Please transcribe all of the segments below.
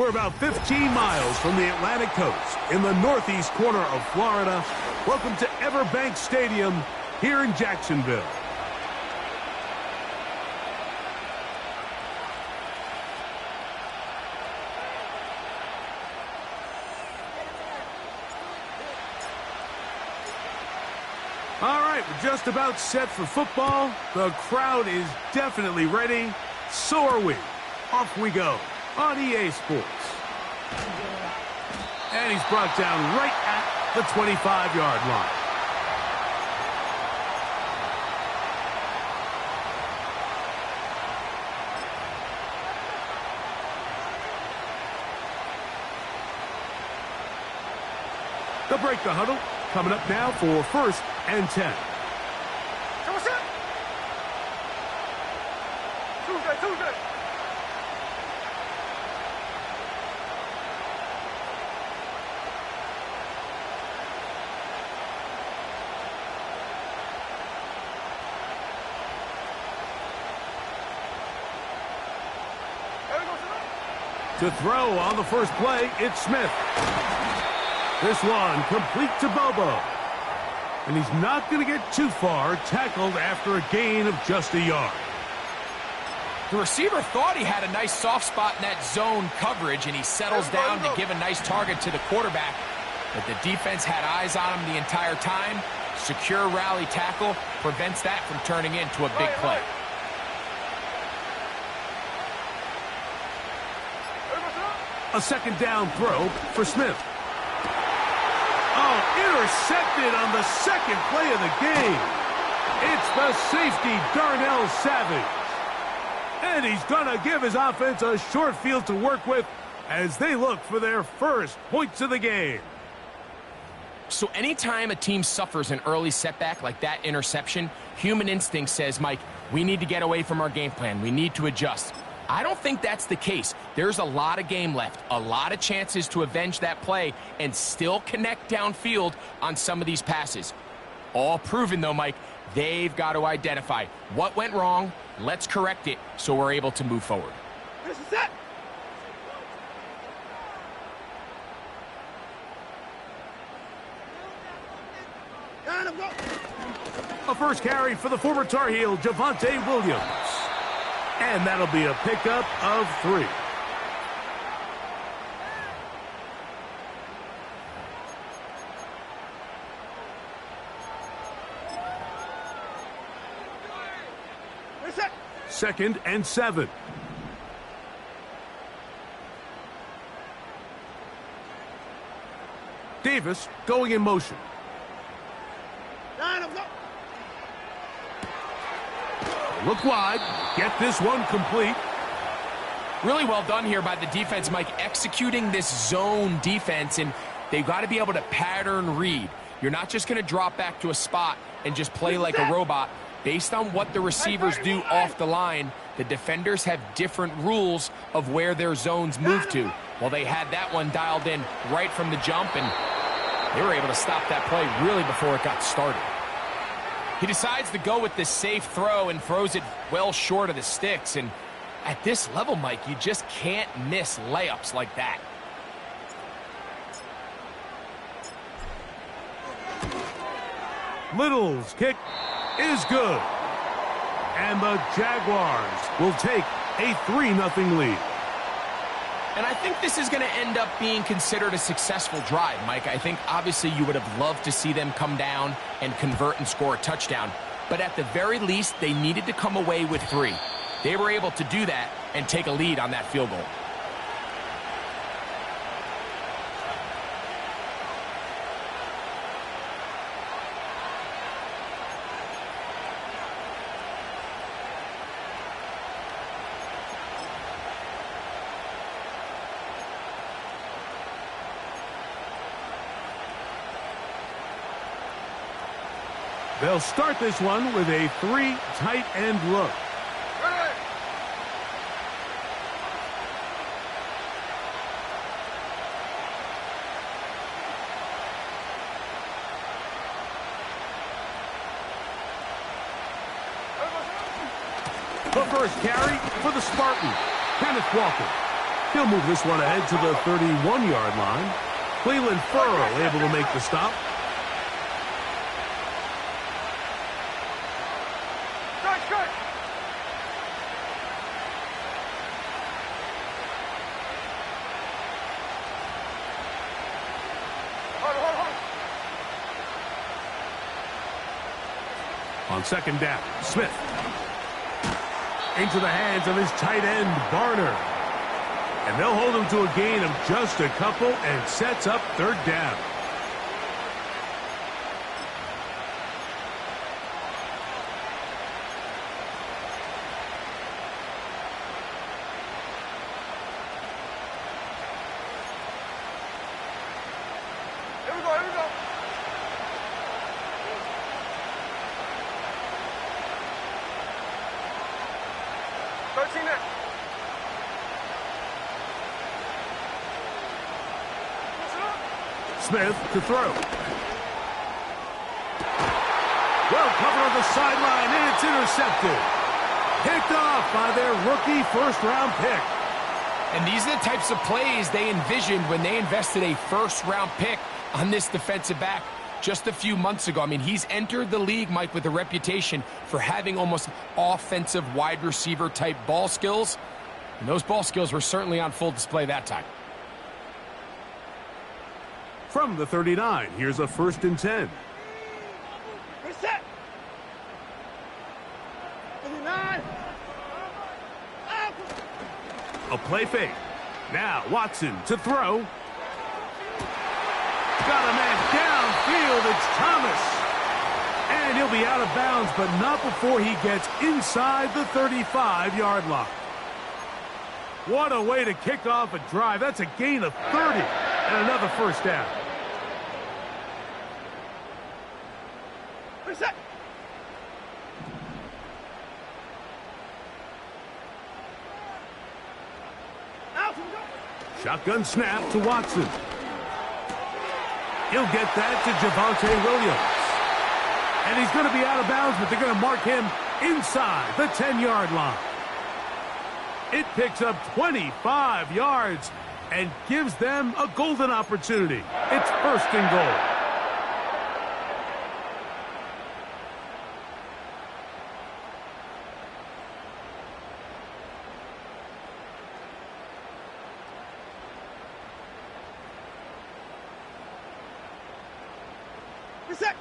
We're about 15 miles from the Atlantic coast in the northeast corner of Florida. Welcome to Everbank Stadium here in Jacksonville. All right, we're just about set for football. The crowd is definitely ready. So are we. Off we go on EA Sports. And he's brought down right at the 25-yard line. They'll break the huddle. Coming up now for 1st and 10. To throw on the first play, it's Smith. This one complete to Bobo. And he's not going to get too far, tackled after a gain of just a yard. The receiver thought he had a nice soft spot in that zone coverage, and he settles down to give a nice target to the quarterback. But the defense had eyes on him the entire time. Secure rally tackle prevents that from turning into a big play. A second down throw for Smith. Oh, intercepted on the second play of the game. It's the safety, Darnell Savage. And he's going to give his offense a short field to work with as they look for their first points of the game. So anytime a team suffers an early setback like that interception, human instinct says, Mike, we need to get away from our game plan. We need to adjust. I don't think that's the case. There's a lot of game left, a lot of chances to avenge that play and still connect downfield on some of these passes. All proven, though, Mike, they've got to identify what went wrong, let's correct it so we're able to move forward. This is it. A first carry for the former Tar Heel, Javonte Williams. And that'll be a pickup of 3. Second and 7. Davis going in motion. Look wide. Get this one complete. Really well done here by the defense, Mike, executing this zone defense, and they've got to be able to pattern read. You're not just going to drop back to a spot and just play like a robot. Based on what the receivers do off the line, the defenders have different rules of where their zones move to. Well, they had that one dialed in right from the jump, and they were able to stop that play really before it got started. He decides to go with this safe throw and throws it well short of the sticks. And at this level, Mike, you just can't miss layups like that. Little's kick is good. And the Jaguars will take a 3-0 lead. And I think this is going to end up being considered a successful drive, Mike. I think obviously you would have loved to see them come down and convert and score a touchdown. But at the very least, they needed to come away with 3. They were able to do that and take a lead on that field goal. They'll start this one with a 3 tight end look. The first carry for the Spartans, Kenneth Walker. He'll move this one ahead to the 31-yard line. Cleveland Furrow able to make the stop. On second down, Smith. Into the hands of his tight end, Barner. And they'll hold him to a gain of just a couple and sets up third down. Here we go, here we go. Smith to throw. Well covered on the sideline, and it's intercepted. Picked off by their rookie first-round pick. And these are the types of plays they envisioned when they invested a first-round pick on this defensive back just a few months ago. I mean, he's entered the league, Mike, with a reputation for having almost offensive wide receiver type ball skills. And those ball skills were certainly on full display that time. From the 39, here's a 1st and 10. Reset. 39. A play fake. Now Watson to throw. Got a man downfield. It's Thomas. And he'll be out of bounds, but not before he gets inside the 35-yard line. What a way to kick off a drive. That's a gain of 30 and another first down. Reset. Shotgun snap to Watson. He'll get that to Javonte Williams. And he's going to be out of bounds, but they're going to mark him inside the 10-yard line. It picks up 25 yards and gives them a golden opportunity. It's 1st and goal. Reset.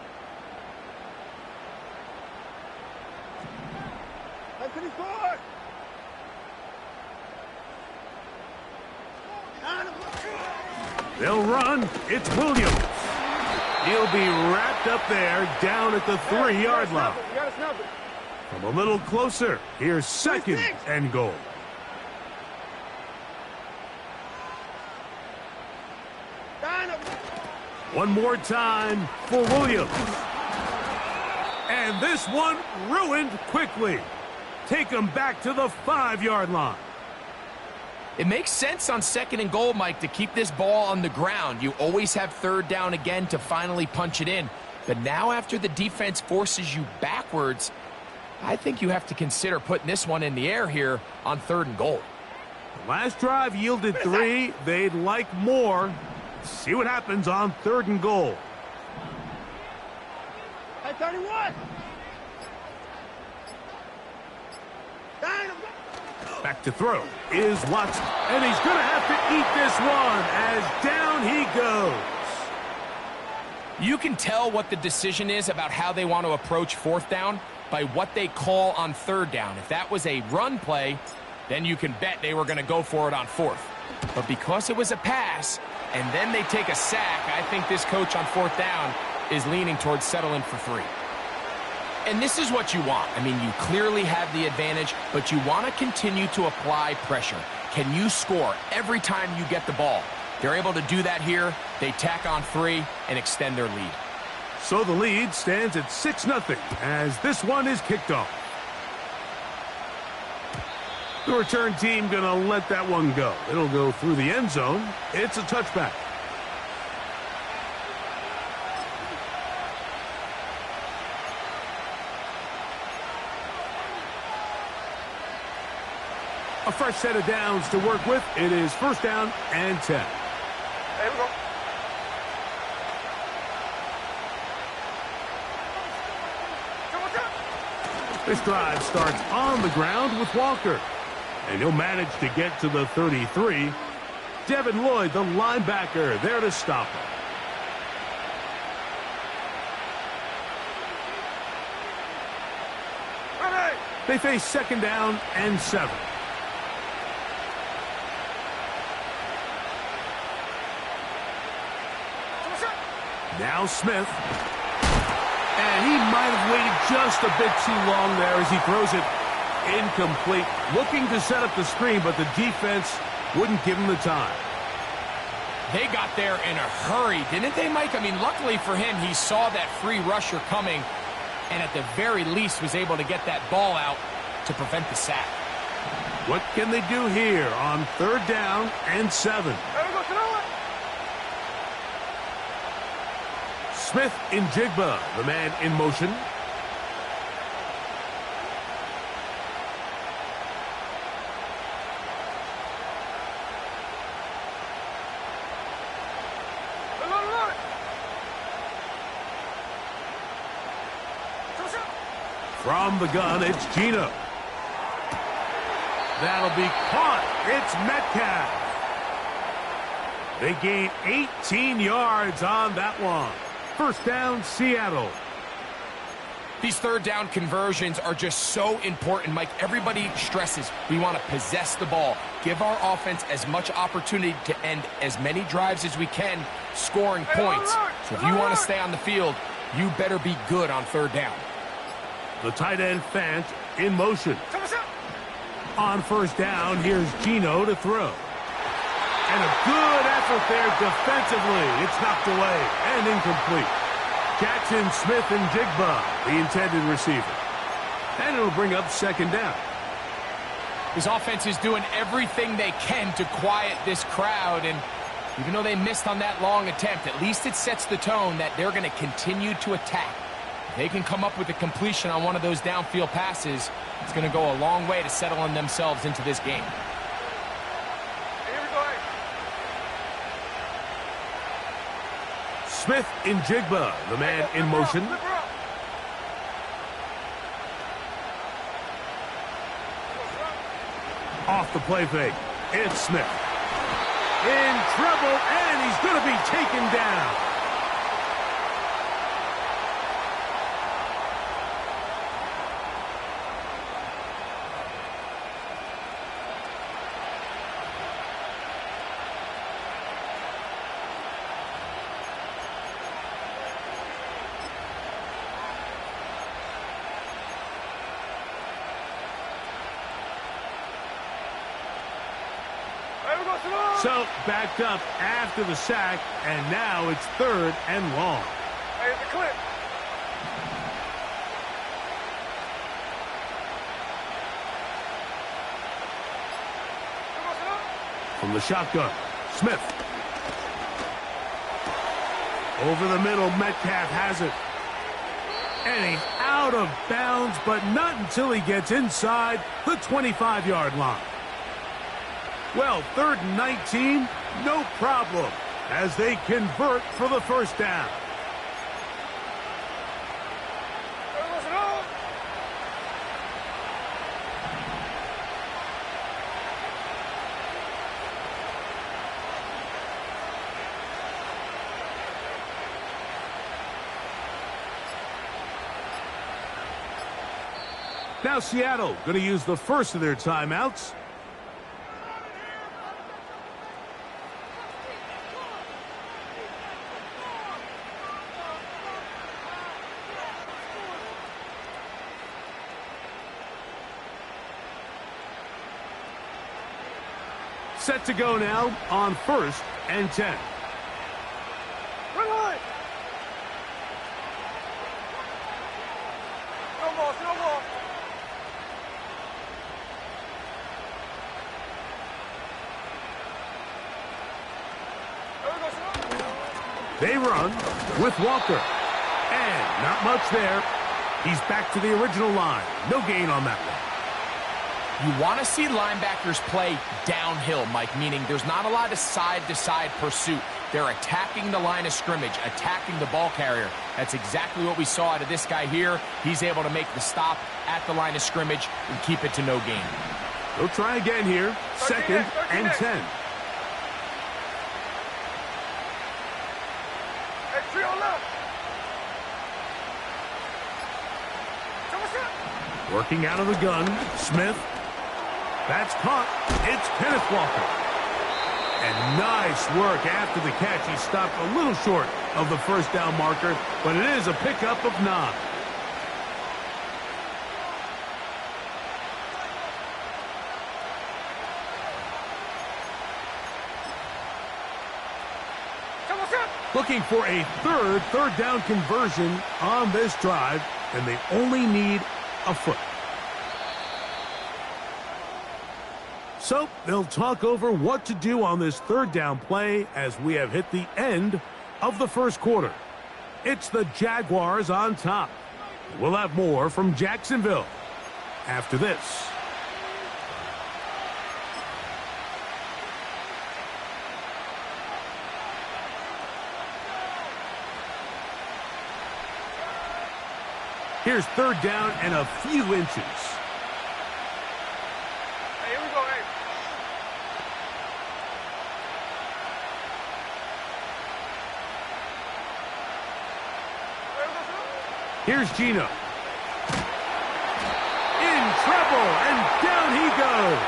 24. They'll run. It's Williams. He'll be wrapped up there down at the 3-yard line. You gotta snap it. From a little closer, here's 2nd and goal. One more time for Williams. And this one ruined quickly. Take him back to the 5-yard line. It makes sense on 2nd and goal, Mike, to keep this ball on the ground. You always have 3rd down again to finally punch it in. But now after the defense forces you backwards, I think you have to consider putting this one in the air here on 3rd and goal. The last drive yielded 3. They'd like more. See what happens on 3rd and goal. At 31. Back to throw is Watson. And he's going to have to eat this one as down he goes. You can tell what the decision is about how they want to approach 4th down by what they call on 3rd down. If that was a run play, then you can bet they were going to go for it on 4th. But because it was a pass, and then they take a sack, I think this coach on 4th down is leaning towards settling for 3. And this is what you want. I mean, you clearly have the advantage, but you want to continue to apply pressure. Can you score every time you get the ball? They're able to do that here. They tack on 3 and extend their lead. So the lead stands at 6-0 as this one is kicked off. The return team going to let that one go. It'll go through the end zone. It's a touchback. A fresh set of downs to work with. It is first down and 10. There we go. This drive starts on the ground with Walker. And he'll manage to get to the 33. Devin Lloyd, the linebacker, there to stop him. Ready. They face second down and 7. Now Smith. And he might have waited just a bit too long there as he throws it incomplete. Looking to set up the screen, but the defense wouldn't give him the time. They got there in a hurry, didn't they, Mike? I mean, luckily for him, he saw that free rusher coming and at the very least was able to get that ball out to prevent the sack. What can they do here on third down and 7? There we go, throw it. Smith in Jigba, the man in motion. From the gun, it's Gino. That'll be caught. It's Metcalf. They gain 18 yards on that one. First down, Seattle. These third down conversions are just so important, Mike. Everybody stresses we want to possess the ball, give our offense as much opportunity to end as many drives as we can, scoring points. So if you want to stay on the field, you better be good on third down. The tight end Fant in motion. On first down, here's Gino to throw. And a good effort there defensively. It's knocked away and incomplete. Jackson Smith and Jigba, the intended receiver. And it'll bring up second down. This offense is doing everything they can to quiet this crowd, and even though they missed on that long attempt, at least it sets the tone that they're going to continue to attack. If they can come up with a completion on one of those downfield passes, it's going to go a long way to settling themselves into this game. Here we go. Smith in Jigba, the man in motion. Off the play fake, it's Smith. In trouble, and he's going to be taken down. So, backed up after the sack, and now it's third and long. Hey, the clip. From the shotgun, Smith. Over the middle, Metcalf has it. And he's out of bounds, but not until he gets inside the 25-yard line. Well, third and 19, no problem, as they convert for the first down. Now Seattle going to use the first of their timeouts. Set to go now on first and 10. Run line. No more, no more. They run with Walker. And not much there. He's back to the original line. No gain on that one. You want to see linebackers play downhill, Mike, meaning there's not a lot of side-to-side pursuit. They're attacking the line of scrimmage, attacking the ball carrier. That's exactly what we saw out of this guy here. He's able to make the stop at the line of scrimmage and keep it to no gain. They'll try again here. Second and 10. Hey, three on left. Working out of the gun, Smith. That's caught. It's Kenneth Walker. And nice work after the catch. He stopped a little short of the first down marker, but it is a pickup of 9. Looking for a third down conversion on this drive, and they only need a foot. So they'll talk over what to do on this third down play as we have hit the end of the first quarter. It's the Jaguars on top. We'll have more from Jacksonville after this. Here's third down and a few inches. Hey, here we go, hey. Here's Gino. In trouble, and down he goes.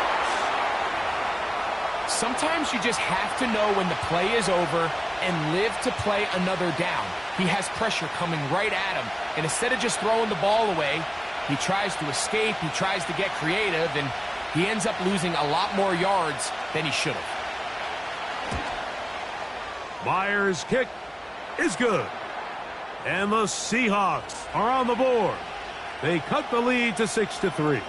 Sometimes you just have to know when the play is over and live to play another down. He has pressure coming right at him, and instead of just throwing the ball away, he tries to escape, he tries to get creative, and he ends up losing a lot more yards than he should have. Myers' kick is good. And the Seahawks are on the board. They cut the lead to 6-3.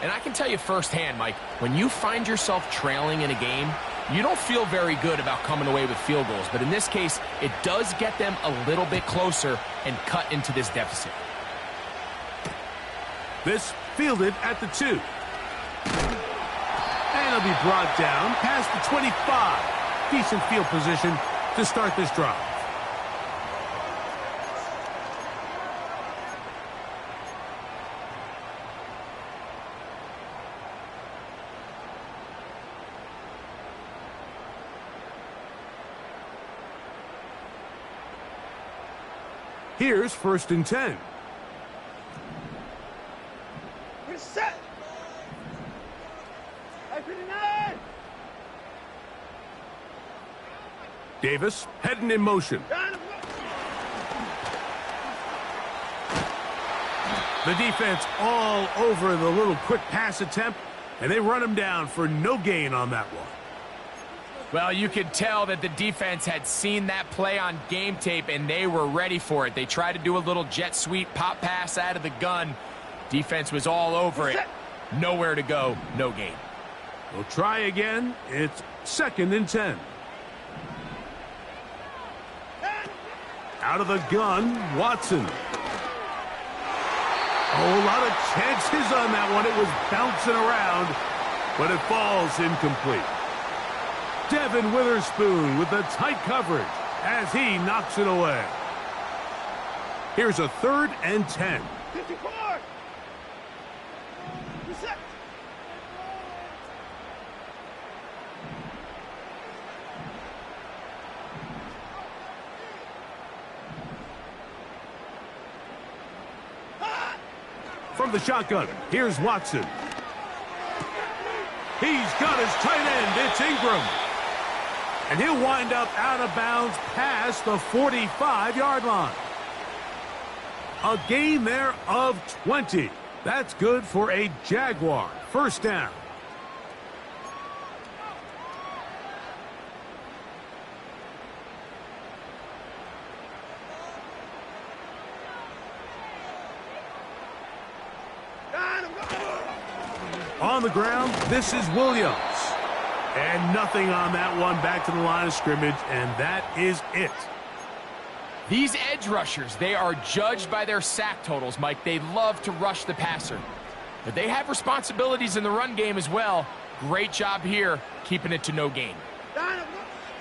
And I can tell you firsthand, Mike, when you find yourself trailing in a game, you don't feel very good about coming away with field goals. But in this case, it does get them a little bit closer and cut into this deficit. This fielded at the 2. And it'll be brought down past the 25. Decent field position to start this drive. Here's first and 10. We're set. Davis heading in motion. The defense all over the little quick pass attempt, and they run him down for no gain on that one. Well, you could tell that the defense had seen that play on game tape, and they were ready for it. They tried to do a little jet sweep pop pass out of the gun. Defense was all over it. Nowhere to go, no gain. We'll try again. It's second and 10. Out of the gun, Watson. A whole lot of chances on that one. It was bouncing around, but it falls incomplete. Devin Witherspoon with the tight coverage as he knocks it away. Here's a third and 10. 54. Reset. From the shotgun, here's Watson. He's got his tight end. It's Ingram. And he'll wind up out of bounds past the 45-yard line. A gain there of 20. That's good for a Jaguar. First down. On the ground, this is Williams. And nothing on that one, back to the line of scrimmage, and that is it. These edge rushers, they are judged by their sack totals, Mike. They love to rush the passer. But they have responsibilities in the run game as well. Great job here, keeping it to no gain.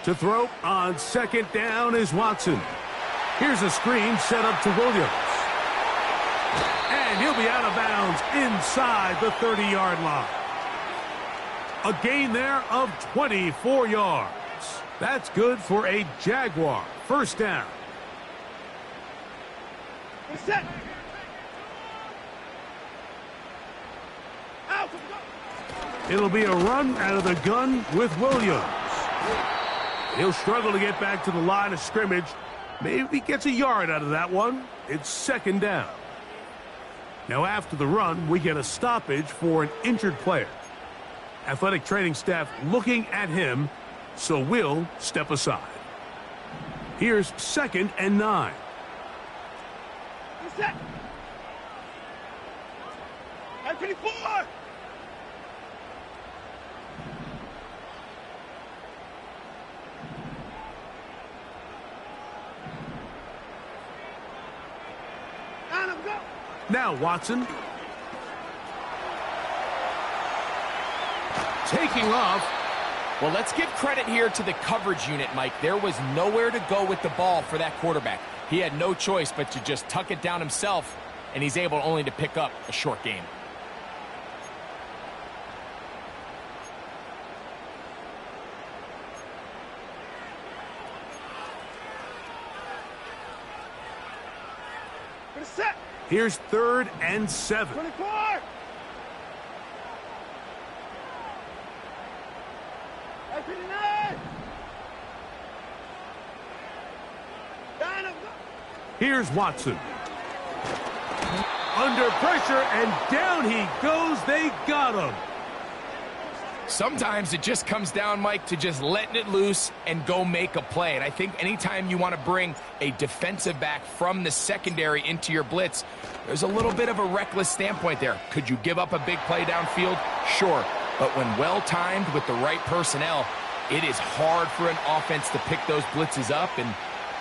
To throw on second down is Watson. Here's a screen set up to Williams. And he'll be out of bounds inside the 30-yard line. A gain there of 24 yards. That's good for a Jaguar first down. Set. Out. It'll be a run out of the gun with Williams. He'll struggle to get back to the line of scrimmage. Maybe he gets a yard out of that one. It's second down. Now after the run, we get a stoppage for an injured player. Athletic training staff looking at him, so we'll step aside. Here's 2nd and 9. Set. 24. Now Watson. Taking off. Well, let's give credit here to the coverage unit, Mike. There was nowhere to go with the ball for that quarterback. He had no choice but to just tuck it down himself, and he's able only to pick up a short gain. Set. Here's 3rd and 7. 24. Here's Watson. Under pressure, and down he goes. They got him. Sometimes it just comes down, Mike, to just letting it loose and go make a play. And I think anytime you want to bring a defensive back from the secondary into your blitz, there's a little bit of a reckless standpoint there. Could you give up a big play downfield? Sure. But when well-timed with the right personnel, it is hard for an offense to pick those blitzes up. And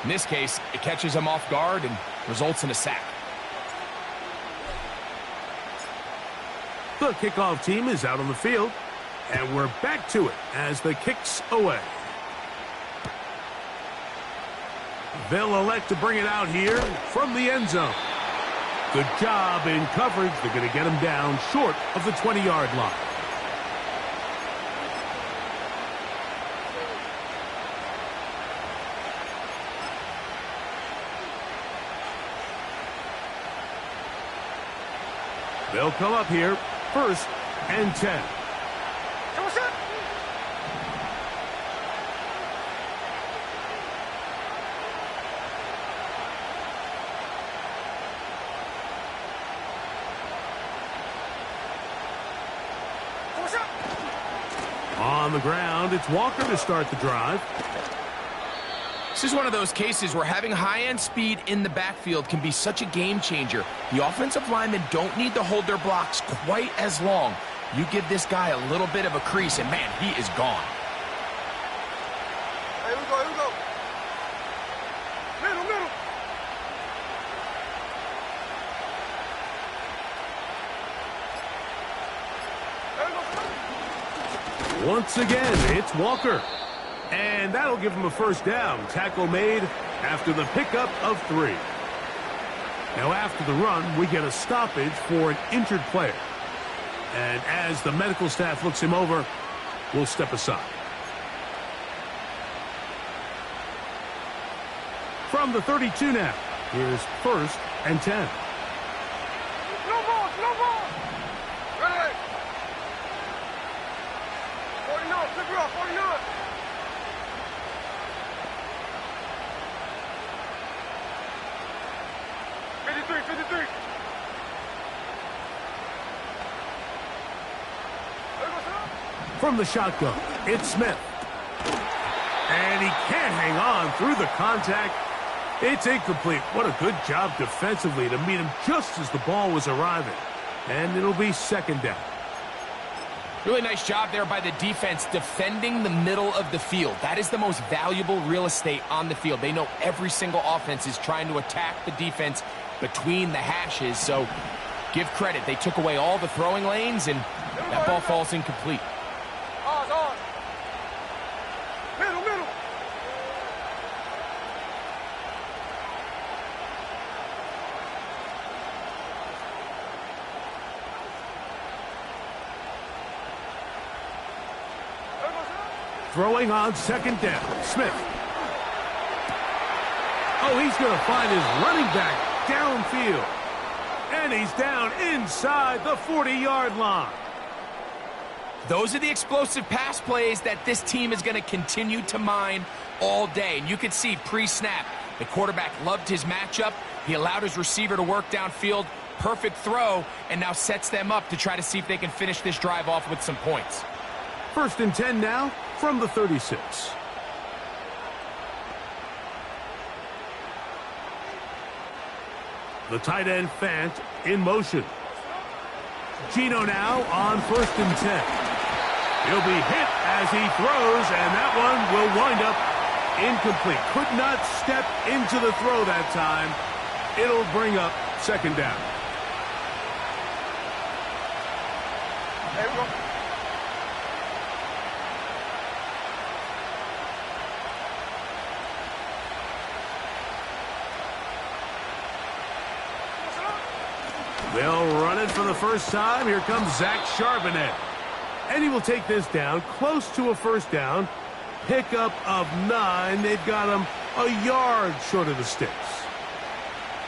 in this case, it catches them off guard and results in a sack. The kickoff team is out on the field. And we're back to it as the kick's away. They'll elect to bring it out here from the end zone. Good job in coverage. They're going to get him down short of the 20-yard line. They'll come up here, 1st and 10. On the ground, it's Walker to start the drive. This is one of those cases where having high-end speed in the backfield can be such a game changer. The offensive linemen don't need to hold their blocks quite as long. You give this guy a little bit of a crease, and man, he is gone. Here we go, here we go. Middle, middle. Once again, it's Walker. And that'll give him a first down. Tackle made after the pickup of 3. Now after the run, we get a stoppage for an injured player. And as the medical staff looks him over, we'll step aside. From the 32 now, here's 1st and 10. No ball, no ball. Ready. 49, figure out, 49. From the shotgun, it's Smith. And he can't hang on through the contact. It's incomplete. What a good job defensively to meet him just as the ball was arriving. And it'll be 2nd down. Really nice job there by the defense defending the middle of the field. That is the most valuable real estate on the field. They know every single offense is trying to attack the defense between the hashes. So give credit. They took away all the throwing lanes, and that ball falls incomplete. On. Middle. Throwing on second down. Smith. Oh, he's going to find his running back downfield. And he's down inside the 40-yard line. Those are the explosive pass plays that this team is going to continue to mine all day. And you could see pre-snap, the quarterback loved his matchup. He allowed his receiver to work downfield. Perfect throw, and now sets them up to try to see if they can finish this drive off with some points. 1st and 10 now from the 36. The tight end Fant in motion. Gino now on 1st and 10. He'll be hit as he throws, and that one will wind up incomplete. Could not step into the throw that time. It'll bring up 2nd down. There we go. They'll run it for the first time. Here comes Zach Charbonnet. And he will take this down close to a 1st down. Pickup of 9. They've got him a yard short of the sticks.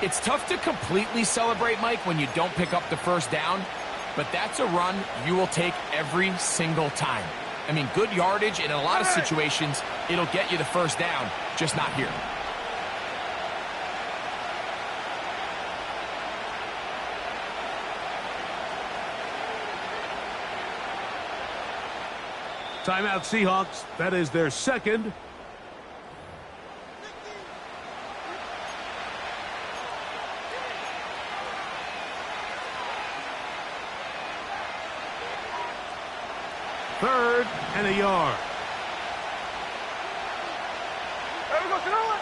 It's tough to completely celebrate, Mike, when you don't pick up the 1st down. But that's a run you will take every single time. I mean, good yardage, and in a lot of situations, it'll get you the 1st down, just not here. Timeout Seahawks. That is their 2nd. Third and a yard. There we go, throw it.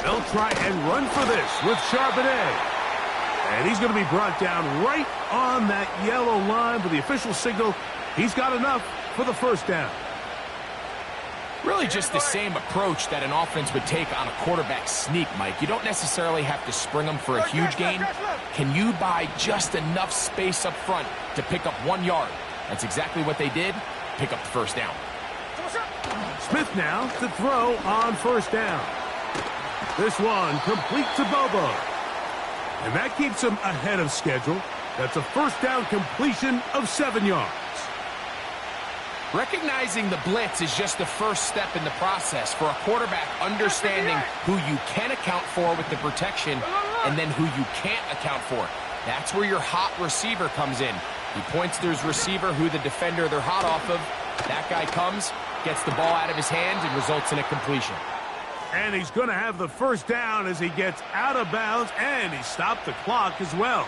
They'll try and run for this with Charbonnet. And he's going to be brought down right on that yellow line with the official signal. He's got enough for the 1st down. Really just the same approach that an offense would take on a quarterback sneak, Mike. You don't necessarily have to spring them for a huge gain. Can you buy just enough space up front to pick up 1 yard? That's exactly what they did. Pick up the 1st down. Smith now to throw on 1st down. This one complete to Bobo. And that keeps him ahead of schedule. That's a 1st down completion of 7 yards. Recognizing the blitz is just the first step in the process for a quarterback understanding who you can account for with the protection and then who you can't account for. That's where your hot receiver comes in. He points to his receiver who the defender they're hot off of. That guy comes, gets the ball out of his hand, and results in a completion. And he's going to have the 1st down as he gets out of bounds, and he stopped the clock as well.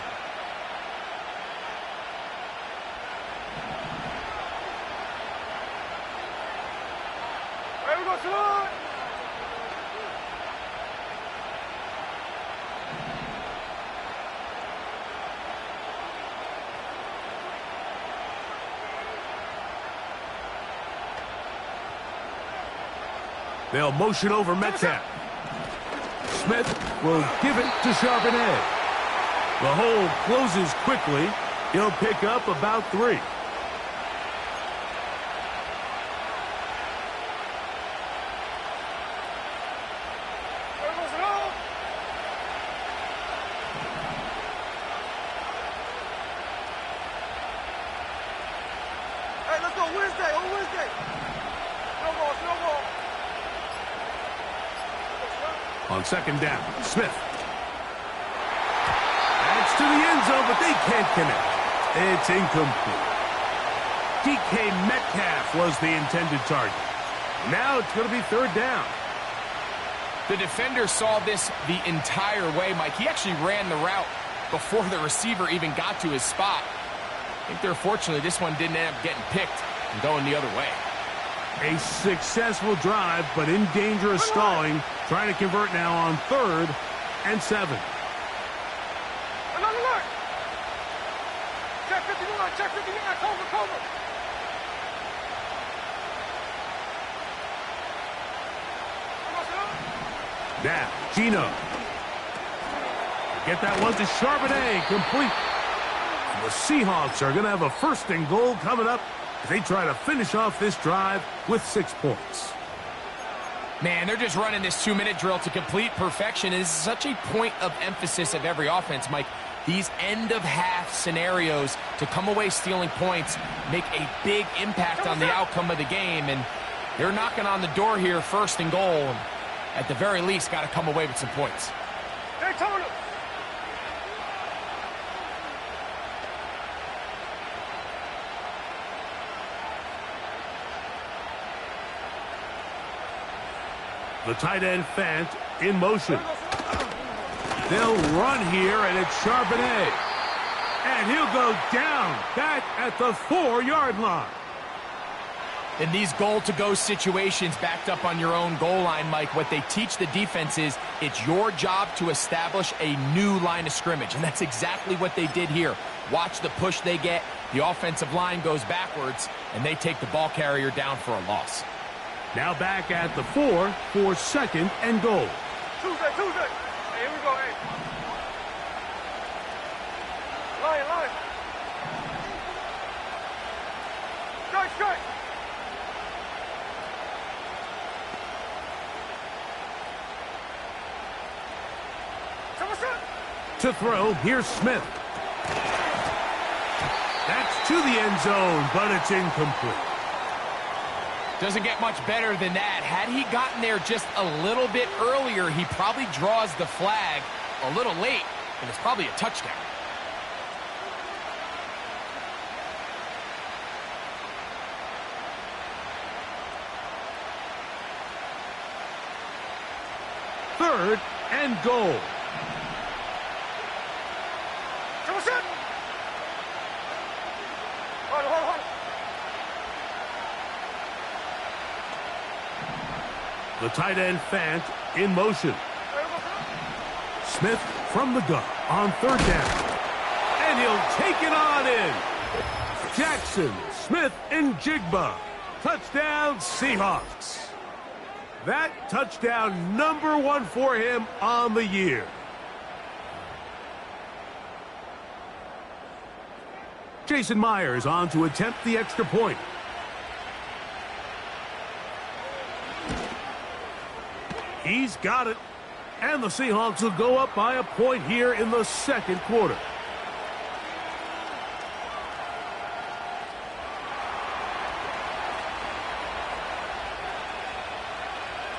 There we go, throw it. They'll motion over Metcalf. Smith will give it to Charbonnet. The hole closes quickly. He'll pick up about 3. Hey, let's go Wednesday, on Wednesday. Snowball. On 2nd down, Smith. That's to the end zone, but they can't connect. It's incomplete. DK Metcalf was the intended target. Now it's going to be 3rd down. The defender saw this the entire way, Mike. He actually ran the route before the receiver even got to his spot. I think they're fortunately this one didn't end up getting picked and going the other way. A successful drive, but in danger of stalling. Trying to convert now on 3rd and 7. Another look. Check 59, check 59, cover. Now, Gino. Get that one to Charbonnet, complete. And the Seahawks are going to have a 1st and goal coming up as they try to finish off this drive with 6 points. Man, they're just running this 2-minute drill to complete perfection. It is such a point of emphasis of every offense, Mike. These end-of-half scenarios to come away stealing points make a big impact on the outcome of the game. And they're knocking on the door here, 1st and goal. And at the very least, got to come away with some points. Hey, Tony. The tight end Fant in motion. They'll run here, and it's Charbonnet. And he'll go down back at the 4-yard line. In these goal-to-go situations backed up on your own goal line, Mike, what they teach the defense is it's your job to establish a new line of scrimmage, and that's exactly what they did here. Watch the push they get. The offensive line goes backwards, and they take the ball carrier down for a loss. Now back at the 4 for 2nd and goal. Tuesday. Hey, here we go, hey. Line. Strike. To throw, here's Smith. That's to the end zone, but it's incomplete. Doesn't get much better than that. Had he gotten there just a little bit earlier, he probably draws the flag a little late, and it's probably a touchdown. Third and goal. Hold. The tight end Fant in motion. Smith from the gun on 3rd down. And he'll take it on in. Jackson, Smith, and Jigba. Touchdown, Seahawks. That touchdown number 1 for him on the year. Jason Myers on to attempt the extra point. He's got it. And the Seahawks will go up by a point here in the 2nd quarter.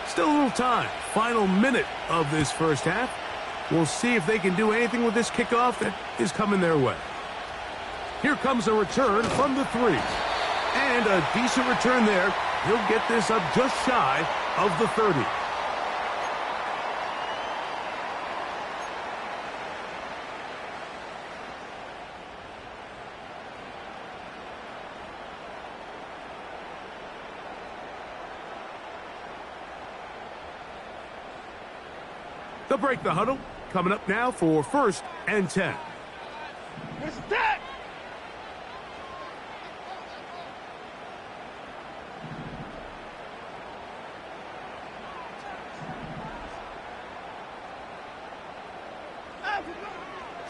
Still a little time. Final minute of this 1st half. We'll see if they can do anything with this kickoff that is coming their way. Here comes a return from the 3. And a decent return there. He'll get this up just shy of the 30. They'll break the huddle. Coming up now for 1st and 10. It's that.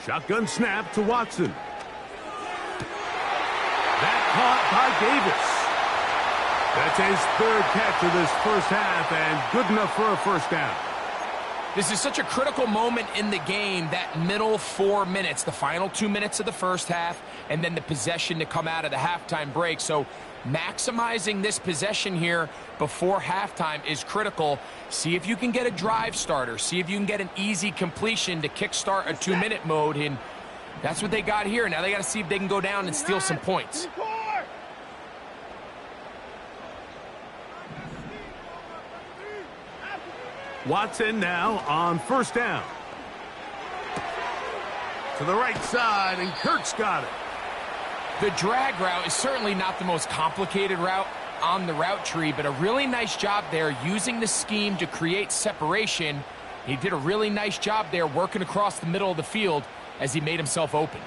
Shotgun snap to Watson. That caught by Davis. That's his 3rd catch of this 1st half, and good enough for a 1st down. This is such a critical moment in the game, that middle 4 minutes, the final 2 minutes of the 1st half, and then the possession to come out of the halftime break. So maximizing this possession here before halftime is critical. See if you can get a drive starter. See if you can get an easy completion to kickstart a 2-minute mode, and that's what they got here. Now they got to see if they can go down and steal some points. Watson now on 1st down. To the right side, and Kirk's got it. The drag route is certainly not the most complicated route on the route tree, but a really nice job there using the scheme to create separation. He did a really nice job there working across the middle of the field as he made himself open.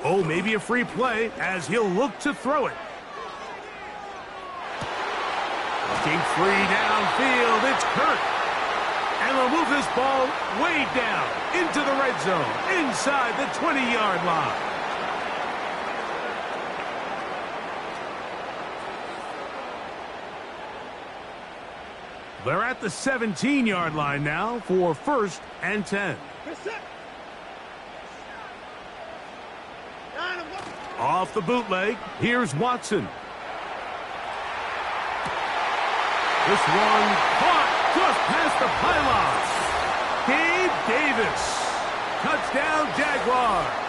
Oh, maybe a free play as he'll look to throw it. Looking free downfield, it's Kirk. And they'll move this ball way down into the red zone, inside the 20-yard line. They're at the 17-yard line now for 1st and 10. Off the bootleg, here's Watson. This one caught just past the pylon. Gabe Davis. Touchdown, Jaguars.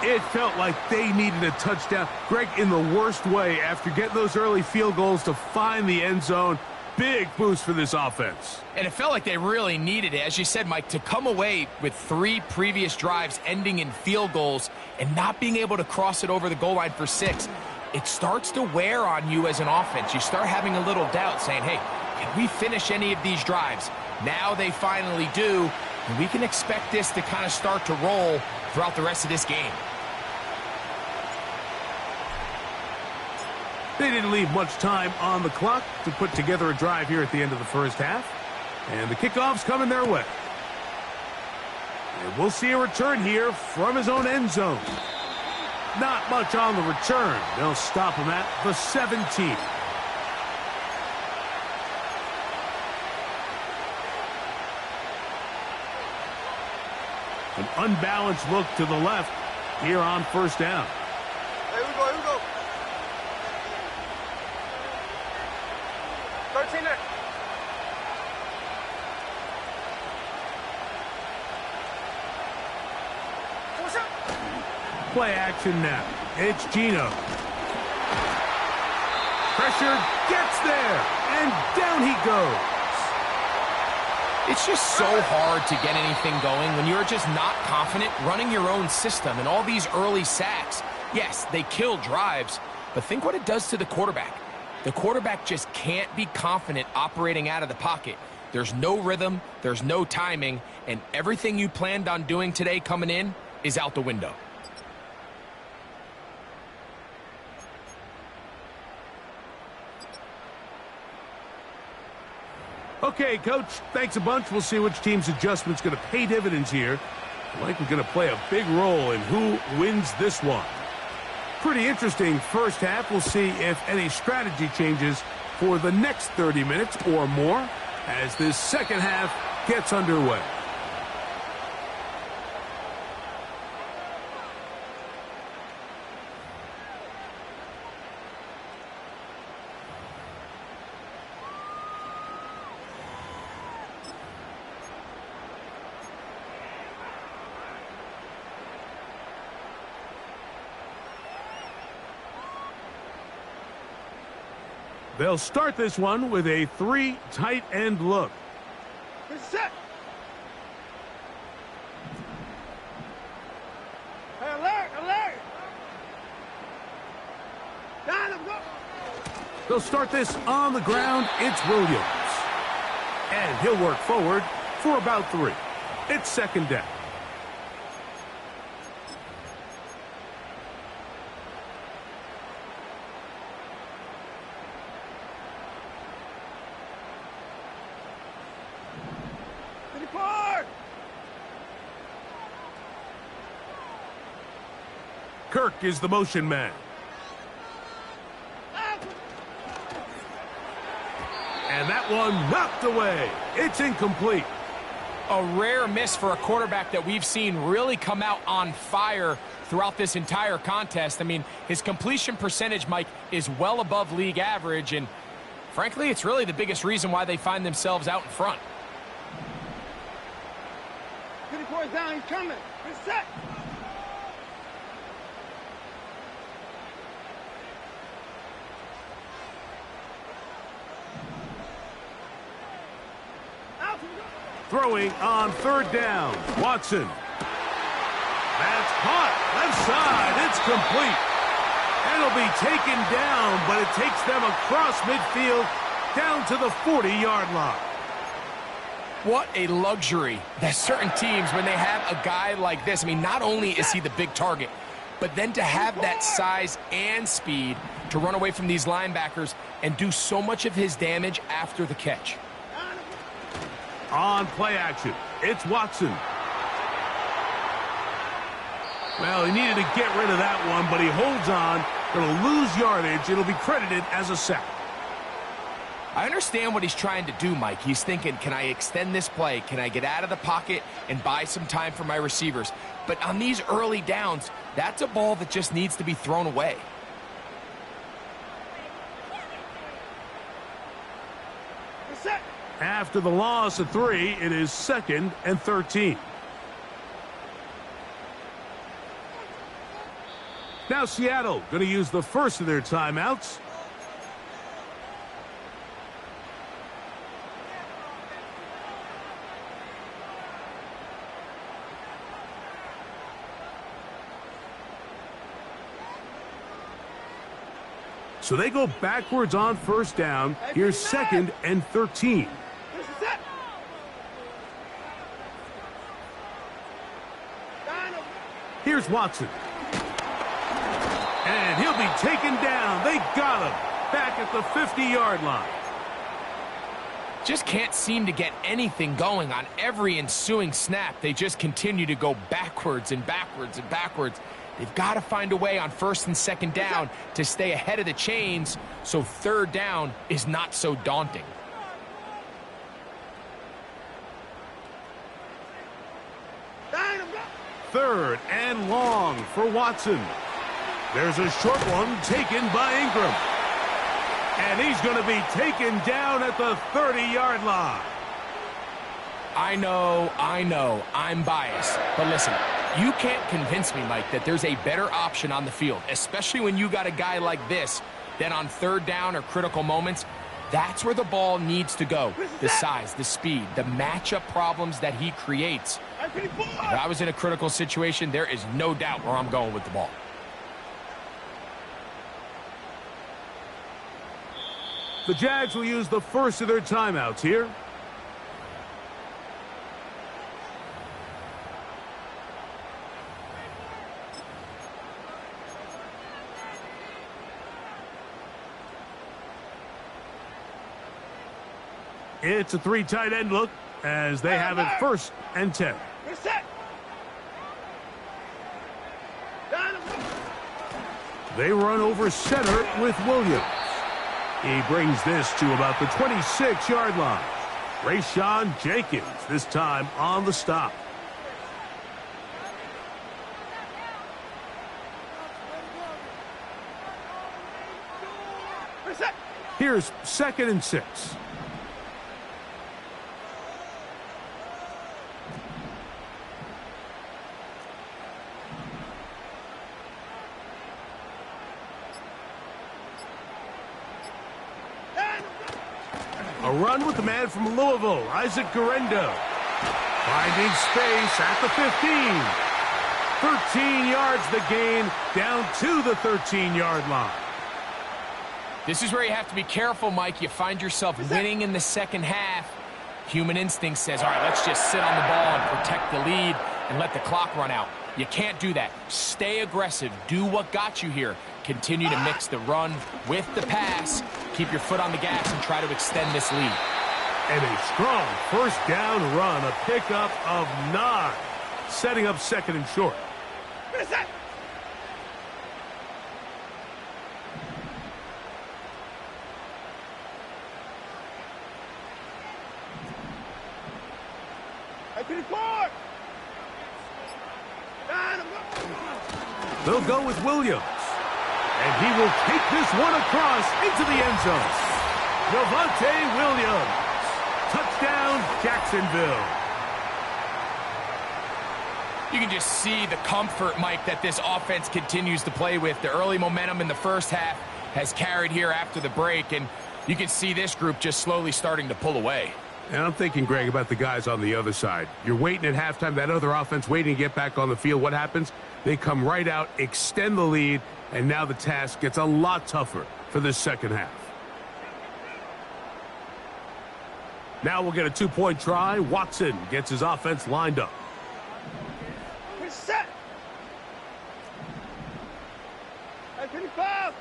It felt like they needed a touchdown, Greg, in the worst way after getting those early field goals to find the end zone. Big boost for this offense. And it felt like they really needed it, as you said, Mike, to come away with 3 previous drives ending in field goals and not being able to cross it over the goal line for 6. It starts to wear on you as an offense. You start having a little doubt, saying, hey, can we finish any of these drives? Now they finally do, and we can expect this to kind of start to roll throughout the rest of this game. They didn't leave much time on the clock to put together a drive here at the end of the first half. And the kickoff's coming their way. And we'll see a return here from his own end zone. Not much on the return. They'll stop him at the 17. An unbalanced look to the left here on 1st down. Here we go, here we go. 13 there. What's up? Play action now. It's Gino. Pressure gets there, and down he goes. It's just so hard to get anything going when you're just not confident running your own system. And all these early sacks, yes, they kill drives, but think what it does to the quarterback. The quarterback just can't be confident operating out of the pocket. There's no rhythm, there's no timing, and everything you planned on doing today coming in is out the window. Okay, Coach, thanks a bunch. We'll see which team's adjustment's going to pay dividends here. Likely going to play a big role in who wins this one. Pretty interesting first half. We'll see if any strategy changes for the next 30 minutes or more as this second half gets underway. They'll start this one with a 3 tight end look. Set. Hey, alert, alert. Down him, go. They'll start this on the ground. It's Williams. And he'll work forward for about 3. It's 2nd down. Kirk is the motion man. And that one knocked away. It's incomplete. A rare miss for a quarterback that we've seen really come out on fire throughout this entire contest. I mean, his completion percentage, Mike, is well above league average, and frankly, it's really the biggest reason why they find themselves out in front. 24 down, he's coming. He's set. Throwing on third down. Watson. That's caught. Left side. It's complete. And it'll be taken down, but it takes them across midfield down to the 40-yard line. What a luxury that certain teams, when they have a guy like this, I mean, not only is he the big target, but then to have that size and speed to run away from these linebackers and do so much of his damage after the catch. On play action, it's Watson. Well, he needed to get rid of that one, but he holds on. Going to lose yardage. It'll be credited as a sack. I understand what he's trying to do, Mike. He's thinking, can I extend this play? Can I get out of the pocket and buy some time for my receivers? But on these early downs, that's a ball that just needs to be thrown away. After the loss of 3, it is 2nd and 13. Now Seattle going to use the first of their timeouts. So they go backwards on first down. Here's 2nd and 13. Here's Watson. And he'll be taken down. They got him back at the 50-yard line. Just can't seem to get anything going on every ensuing snap. They just continue to go backwards and backwards and backwards. They've got to find a way on 1st and 2nd down to stay ahead of the chains so 3rd down is not so daunting. Third and long for Watson. There's a short one taken by Ingram. And he's going to be taken down at the 30-yard line. I know, I'm biased. But listen, you can't convince me, Mike, that there's a better option on the field, especially when you got a guy like this, than on 3rd down or critical moments. That's where the ball needs to go. The size, the speed, the matchup problems that he creates. If I was in a critical situation, there is no doubt where I'm going with the ball. The Jags will use the first of their timeouts here. It's a 3 tight end look as they have it 1st and 10. They run over center with Williams. He brings this to about the 26-yard line. Rayshawn Jenkins this time on the stop. Here's 2nd and 6. A run with the man from Louisville, Isaac Guerendo. Finding space at the 15. 13 yards the gain, down to the 13-yard line. This is where you have to be careful, Mike. You find yourself winning in the 2nd half. Human instinct says, all right, let's just sit on the ball and protect the lead and let the clock run out. You can't do that. Stay aggressive. Do what got you here. Continue to mix the run with the pass. Keep your foot on the gas and try to extend this lead. And a strong 1st down run, a pickup of 9, setting up 2nd and short. They'll go with Williams. And he will take this one across into the end zone. Javonte Williams. Touchdown, Jacksonville. You can just see the comfort, Mike, that this offense continues to play with. The early momentum in the 1st half has carried here after the break, and you can see this group just slowly starting to pull away. And I'm thinking, Greg, about the guys on the other side. You're waiting at halftime, that other offense waiting to get back on the field. What happens? They come right out, extend the lead, and now the task gets a lot tougher for this second half. Now we'll get a two-point try. Watson gets his offense lined up. Set. S2W5.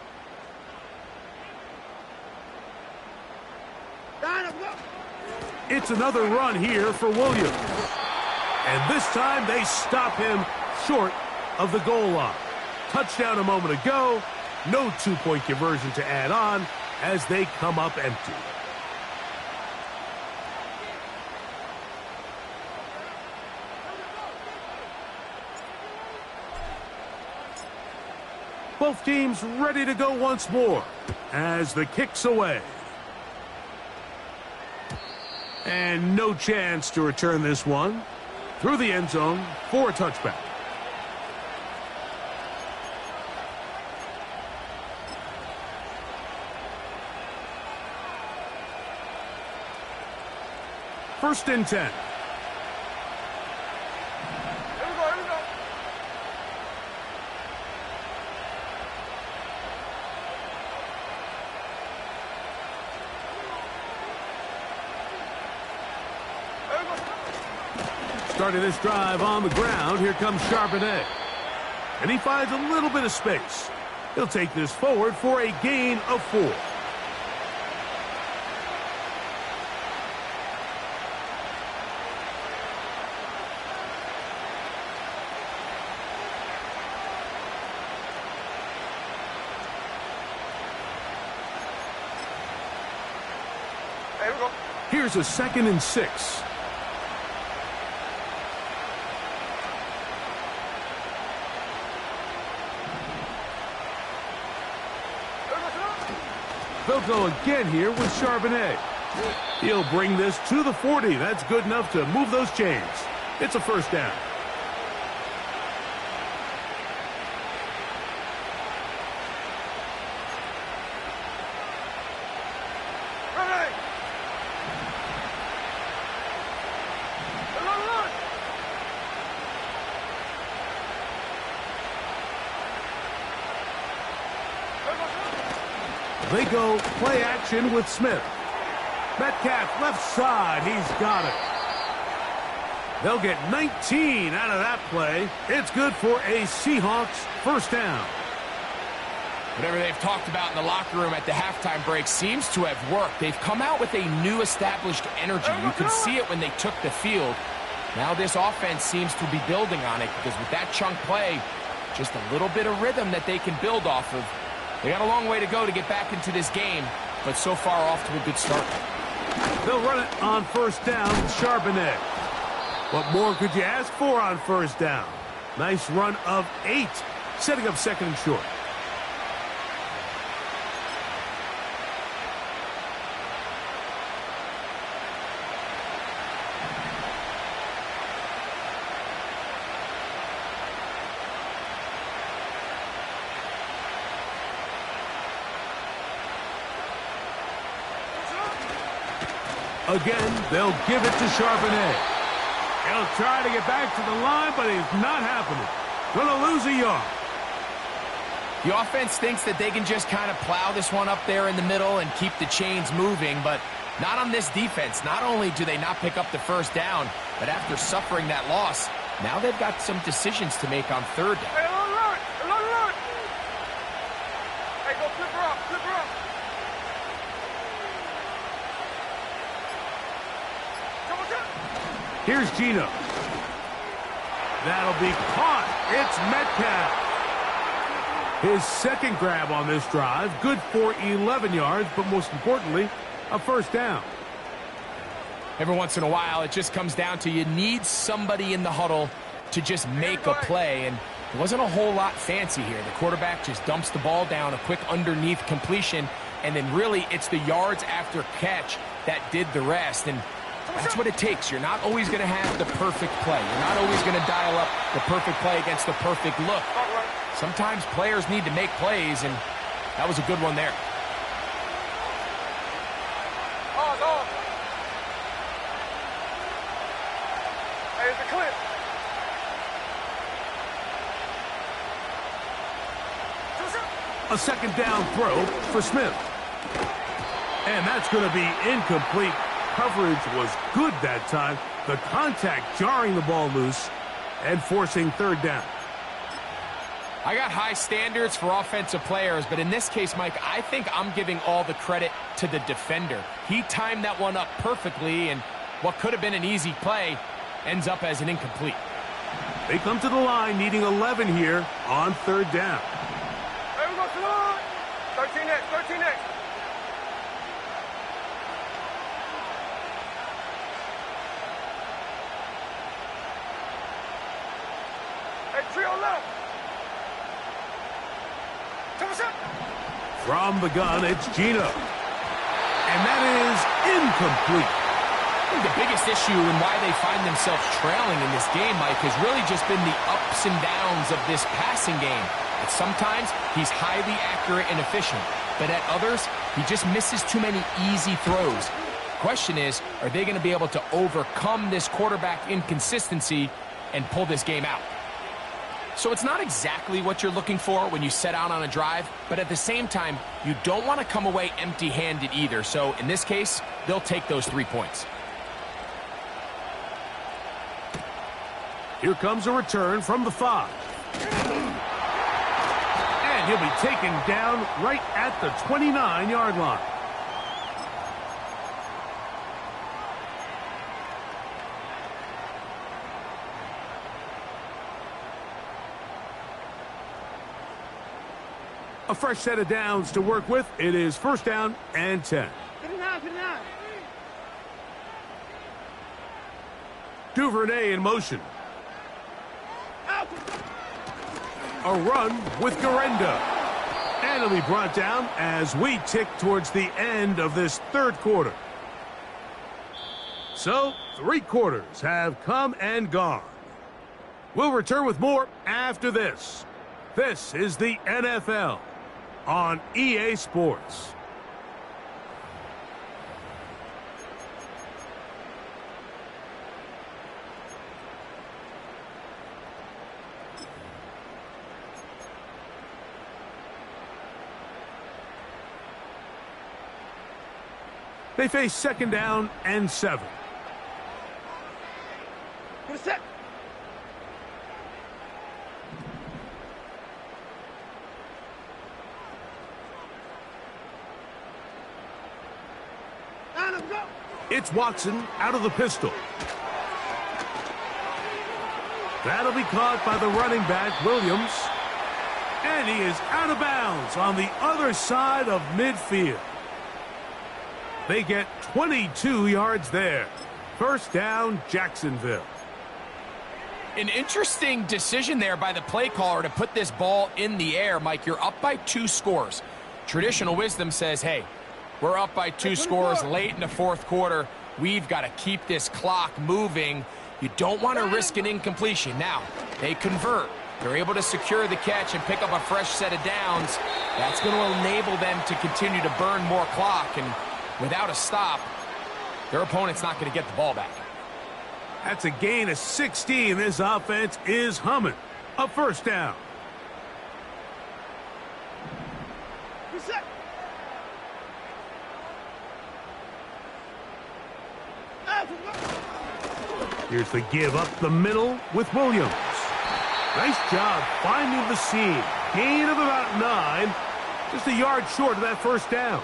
It's another run here for Williams. And this time they stop him short of the goal line. Touchdown a moment ago. No two-point conversion to add on as they come up empty. Both teams ready to go once more as the kick's away. And no chance to return this one through the end zone for a touchback. First and 10. Here we go, here we go. Starting this drive on the ground, here comes Charbonnet. And he finds a little bit of space. He'll take this forward for a gain of 4. Here we go. Here's a 2nd and 6. They'll go again here with Charbonnet. He'll bring this to the 40. That's good enough to move those chains. It's a first down. Ready. Run. They go play action with Smith. Metcalf left side. He's got it. They'll get 19 out of that play. It's good for a Seahawks first down. Whatever they've talked about in the locker room at the halftime break seems to have worked. They've come out with a new established energy. You can see it when they took the field. Now this offense seems to be building on it because with that chunk play, just a little bit of rhythm that they can build off of. They got a long way to go to get back into this game, but so far off to a good start. They'll run it on first down with Charbonnet. What more could you ask for on first down? Nice run of 8, setting up 2nd and short. Again, they'll give it to Charbonnet. He'll try to get back to the line, but it's not happening. Gonna lose a yard. The offense thinks that they can just kind of plow this one up there in the middle and keep the chains moving, but not on this defense. Not only do they not pick up the first down, but after suffering that loss, now they've got some decisions to make on third down. Hey, run. Hey, go flip her up. Here's Gino. That'll be caught. It's Metcalf. His second grab on this drive. Good for 11 yards, but most importantly, a first down. Every once in a while, it just comes down to you need somebody in the huddle to just make a play, and it wasn't a whole lot fancy here. The quarterback just dumps the ball down, a quick underneath completion, and then really it's the yards after catch that did the rest, and that's what it takes. You're not always going to have the perfect play. You're not always going to dial up the perfect play against the perfect look. Sometimes players need to make plays, and that was a good one there. You're clear. A second down throw for Smith. And that's going to be incomplete. Coverage was good that time. The contact jarring the ball loose and forcing third down. I got high standards for offensive players, but in this case, Mike, I think I'm giving all the credit to the defender. He timed that one up perfectly, and what could have been an easy play ends up as an incomplete. They come to the line needing 11 here on third down. Hey, we go to the line. 13 next, 13 next. Hey, trio left. From the gun, it's Gino. And that is incomplete. I think the biggest issue and why they find themselves trailing in this game, Mike, has really just been the ups and downs of this passing game. At sometimes, he's highly accurate and efficient, but at others, he just misses too many easy throws. The question is, are they going to be able to overcome this quarterback inconsistency and pull this game out? So it's not exactly what you're looking for when you set out on a drive, but at the same time, you don't want to come away empty-handed either. So in this case, they'll take those 3 points. Here comes a return from the 5. And he'll be taken down right at the 29-yard line. A fresh set of downs to work with. It is first down and 10. Duvernay in motion. A run with Garenda. And it'll be brought down as we tick towards the end of this third quarter. So, 3 quarters have come and gone. We'll return with more after this. This is the NFL on EA Sports. They face second down and 7. Get a set. It's Watson out of the pistol. That'll be caught by the running back, Williams. And he is out of bounds on the other side of midfield. They get 22 yards there. First down, Jacksonville. An interesting decision there by the play caller to put this ball in the air. Mike, you're up by 2 scores. Traditional wisdom says, hey, we're up by 2 scores late in the fourth quarter. We've got to keep this clock moving. You don't want to risk an incompletion. Now, they convert. They're able to secure the catch and pick up a fresh set of downs. That's going to enable them to continue to burn more clock. And without a stop, their opponent's not going to get the ball back. That's a gain of 16. This offense is humming. A first down. Reset. Here's the give up the middle with Williams. Nice job finding the seam. Gain of about 9. Just a yard short of that first down.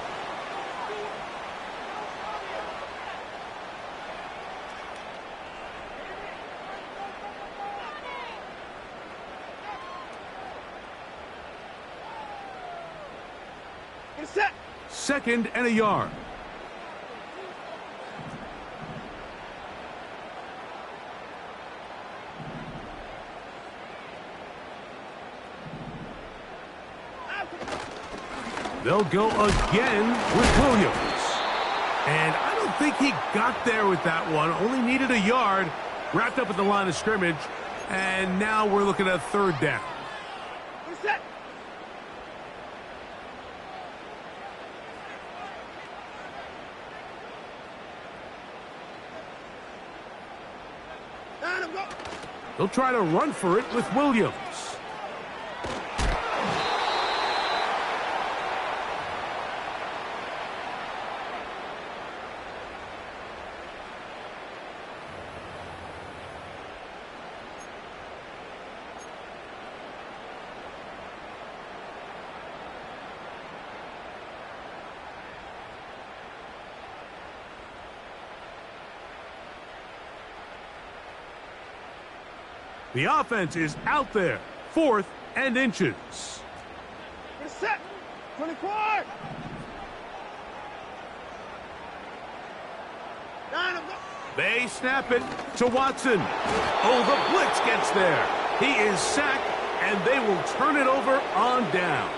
Reset. Second and a yard. They'll go again with Williams. And I don't think he got there with that one. Only needed a yard. Wrapped up at the line of scrimmage. And now we're looking at third down. Reset. He'll try to run for it with Williams. The offense is out there, 4th and inches. Get set. 24. They snap it to Watson. Oh, the blitz gets there. He is sacked, and they will turn it over on downs.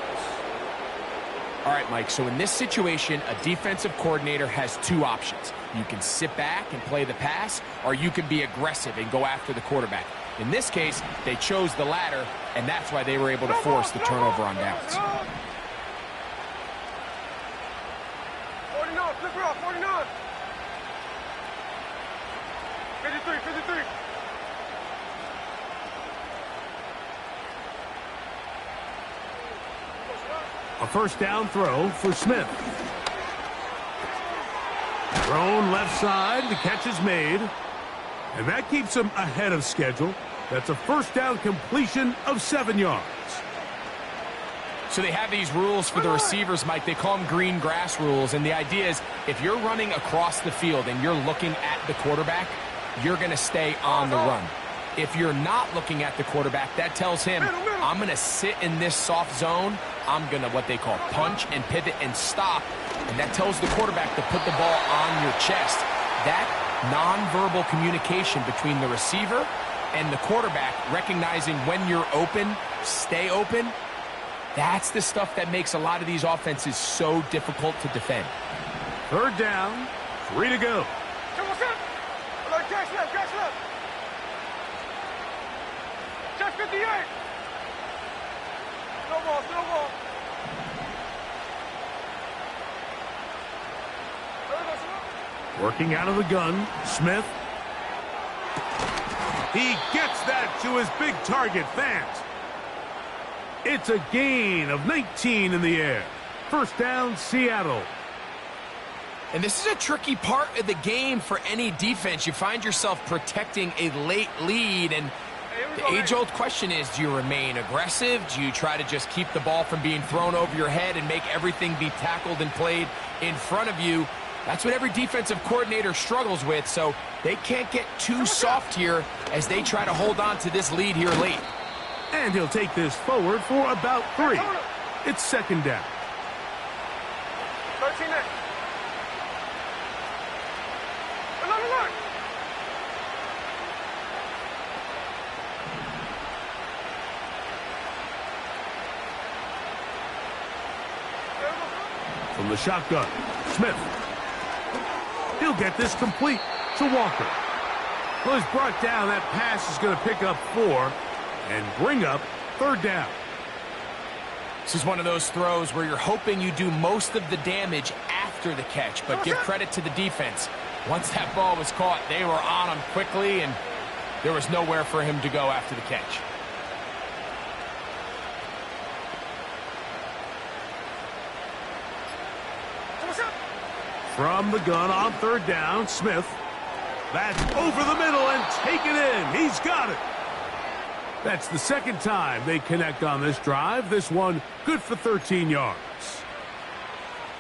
All right, Mike, so in this situation, a defensive coordinator has 2 options. You can sit back and play the pass, or you can be aggressive and go after the quarterback. In this case, they chose the latter, and that's why they were able to force the turnover on downs. 49, flip her off, 49. 53, 53. A first down throw for Smith. Thrown left side, the catch is made. And that keeps him ahead of schedule. That's a first down completion of 7 yards. So they have these rules for the receivers, Mike. They call them green grass rules. And the idea is if you're running across the field and you're looking at the quarterback, you're going to stay on the run. If you're not looking at the quarterback, that tells him, I'm going to sit in this soft zone. I'm going to what they call punch and pivot and stop. And that tells the quarterback to put the ball on your chest. That nonverbal communication between the receiver and the quarterback, recognizing when you're open, stay open, that's the stuff that makes a lot of these offenses so difficult to defend. 3rd down, 3 to go. Catch left, catch left. Check 58. Snowball, snowball. Working out of the gun, Smith. He gets that to his big target, Fant. It's a gain of 19 in the air. First down, Seattle. And this is a tricky part of the game for any defense. You find yourself protecting a late lead, and the age-old question is, do you remain aggressive? Do you try to just keep the ball from being thrown over your head and make everything be tackled and played in front of you? That's what every defensive coordinator struggles with, so they can't get too soft here as they try to hold on to this lead here late. And he'll take this forward for about 3. It's 2nd down. 13 there. Look. From the shotgun, Smith. He'll get this complete to Walker. Well, he's brought down. That pass is going to pick up 4 and bring up 3rd down. This is one of those throws where you're hoping you do most of the damage after the catch, but give credit to the defense. Once that ball was caught, they were on him quickly, and there was nowhere for him to go after the catch. From the gun on 3rd down, Smith. That's over the middle and taken in. He's got it. That's the 2nd time they connect on this drive. This one good for 13 yards.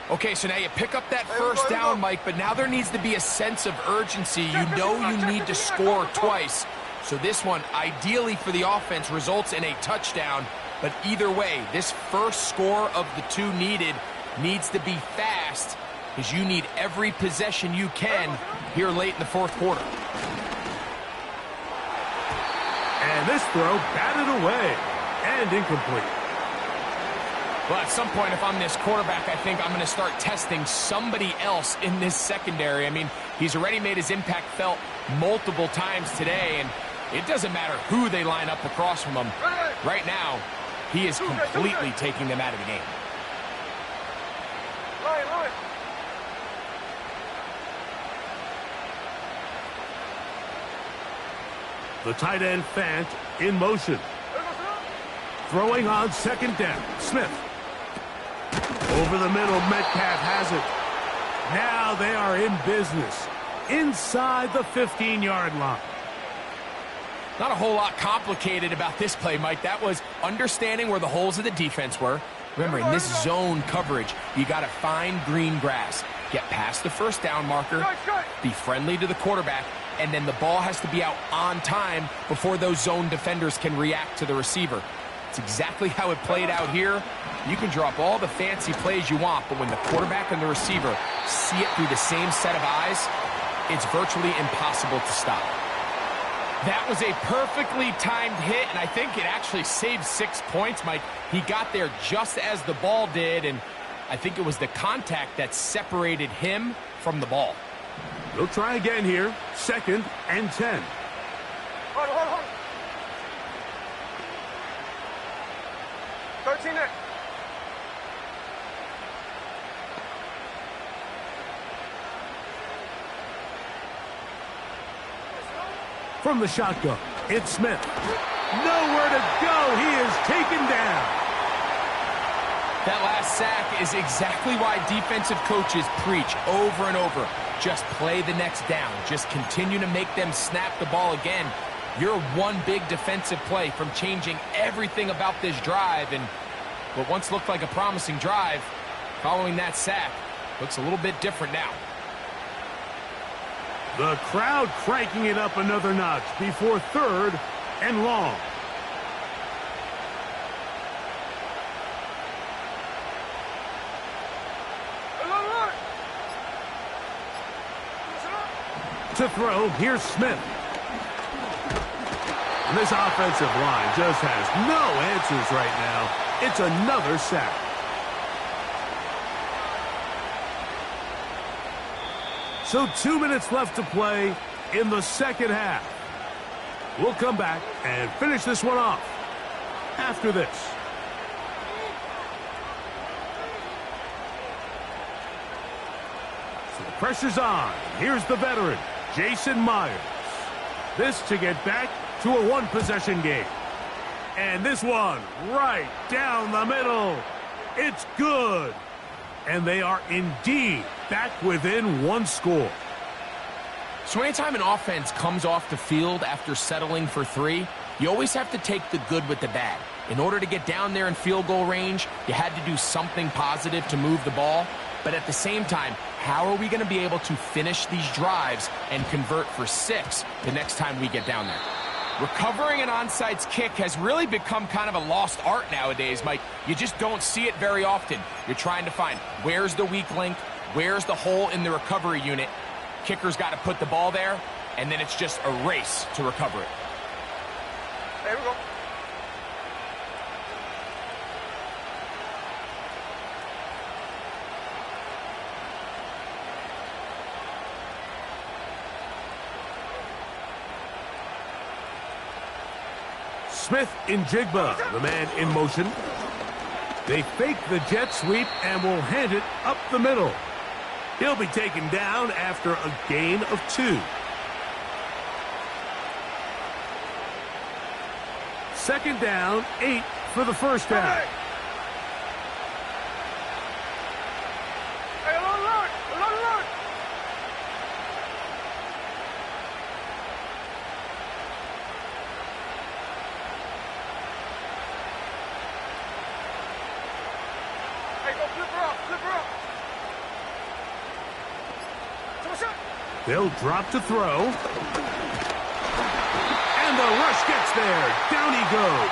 Okay, so now you pick up that first down, Mike, but now there needs to be a sense of urgency. You know you need to score twice. So this one, ideally for the offense, results in a touchdown. But either way, this first score of the 2 needed needs to be fast, because you need every possession you can here late in the 4th quarter. And this throw batted away and incomplete. Well, at some point, if I'm this quarterback, I think I'm going to start testing somebody else in this secondary. I mean, he's already made his impact felt multiple times today, and it doesn't matter who they line up across from him. Right now, he is completely taking them out of the game. The tight end Fant in motion. Throwing on second down. Smith. Over the middle, Metcalf has it. Now they are in business. Inside the 15-yard line. Not a whole lot complicated about this play, Mike. That was understanding where the holes of the defense were. Remember, in this zone coverage, you got to find green grass. Get past the first down marker, be friendly to the quarterback, and then the ball has to be out on time before those zone defenders can react to the receiver. It's exactly how it played out here. You can drop all the fancy plays you want, but when the quarterback and the receiver see it through the same set of eyes, it's virtually impossible to stop. That was a perfectly timed hit, and I think it actually saved 6 points, Mike. He got there just as the ball did, and I think it was the contact that separated him from the ball. They'll try again here. 2nd and 10. Hold. 13 there. From the shotgun, it's Smith. Nowhere to go. He is taken down. That last sack is exactly why defensive coaches preach over and over. Just play the next down. Just continue to make them snap the ball again. You're one big defensive play from changing everything about this drive, and what once looked like a promising drive, following that sack, looks a little bit different now. The crowd cranking it up another notch before 3rd and long. To throw, here's Smith. And this offensive line just has no answers right now. It's another sack. So 2 minutes left to play in the second half. We'll come back and finish this one off after this. So the pressure's on. Here's the veteran, Jason Myers. This to get back to a one-possession game. And this one right down the middle. It's good. And they are indeed back within one score. So anytime an offense comes off the field after settling for 3, you always have to take the good with the bad. In order to get down there in field goal range, you had to do something positive to move the ball. But at the same time, how are we going to be able to finish these drives and convert for 6 the next time we get down there? Recovering an onside kick has really become kind of a lost art nowadays, Mike. You just don't see it very often. You're trying to find where's the weak link, where's the hole in the recovery unit. Kicker's got to put the ball there, and then it's just a race to recover it. There we go. Smith in Jigba, the man in motion. They fake the jet sweep and will hand it up the middle. He'll be taken down after a gain of 2. 2nd down, 8 for the first down. Hey, alert! Hey, go flip her up! They'll drop to throw. And the rush gets there. Down he goes.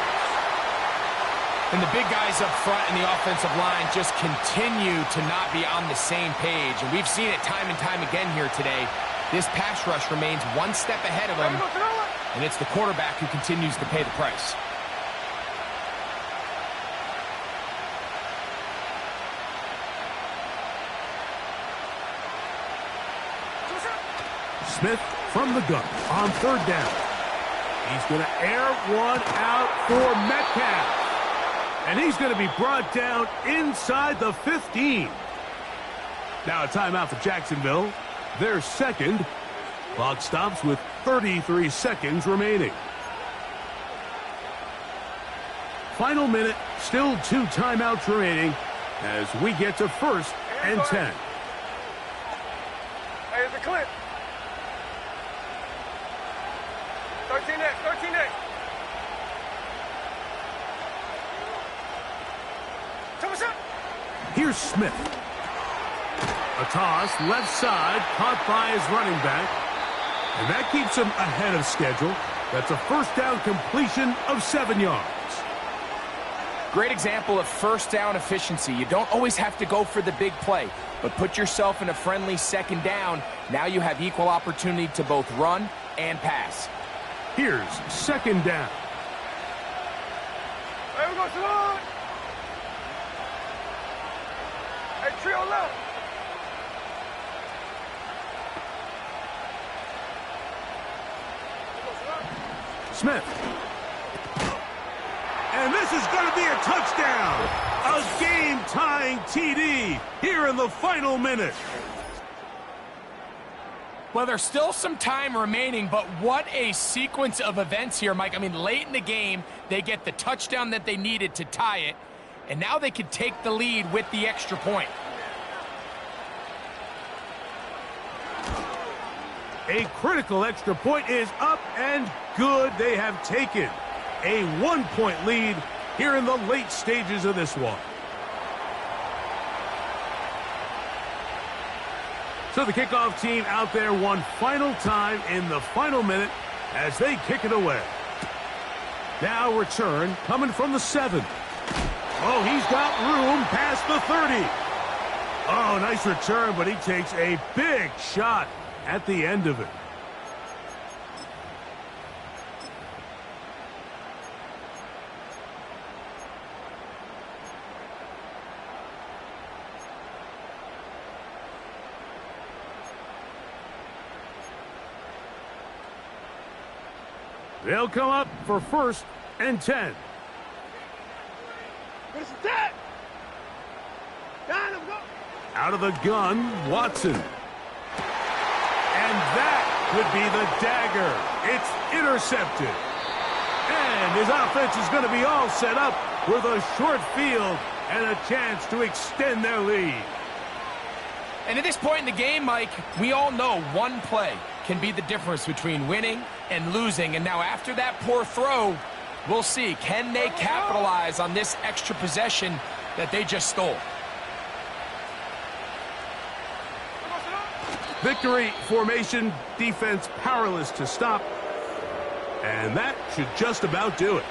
And the big guys up front in the offensive line just continue to not be on the same page. And we've seen it time and time again here today. This pass rush remains one step ahead of them. And it's the quarterback who continues to pay the price. Smith from the gun on 3rd down. He's going to air one out for Metcalf. And he's going to be brought down inside the 15. Now a timeout for Jacksonville. Their 2nd Clock stops with 33 seconds remaining. Final minute, still 2 timeouts remaining as we get to 1st and 10. Hey, it's a clip. 13X, 13X. Here's Smith. A toss, left side, caught by his running back. And that keeps him ahead of schedule. That's a first down completion of 7 yards. Great example of first down efficiency. You don't always have to go for the big play, but put yourself in a friendly 2nd down. Now you have equal opportunity to both run and pass. Here's 2nd down. Hey, we go slide. Hey, trio left. Smith. And this is going to be a touchdown. A game-tying TD here in the final minute. Well, there's still some time remaining, but what a sequence of events here, Mike. I mean, late in the game, they get the touchdown that they needed to tie it, and now they can take the lead with the extra point. A critical extra point is up and good. They have taken a 1-point lead here in the late stages of this one. So the kickoff team out there one final time in the final minute as they kick it away. Now return coming from the 7. Oh, he's got room past the 30. Oh, nice return, but he takes a big shot at the end of it. They'll come up for 1st and 10. What's that? Out of the gun, Watson. And that could be the dagger. It's intercepted. And his offense is going to be all set up with a short field and a chance to extend their lead. And at this point in the game, Mike, we all know one play can be the difference between winning and losing. And now after that poor throw, we'll see, can they capitalize on this extra possession that they just stole? Victory formation, defense powerless to stop. And that should just about do it.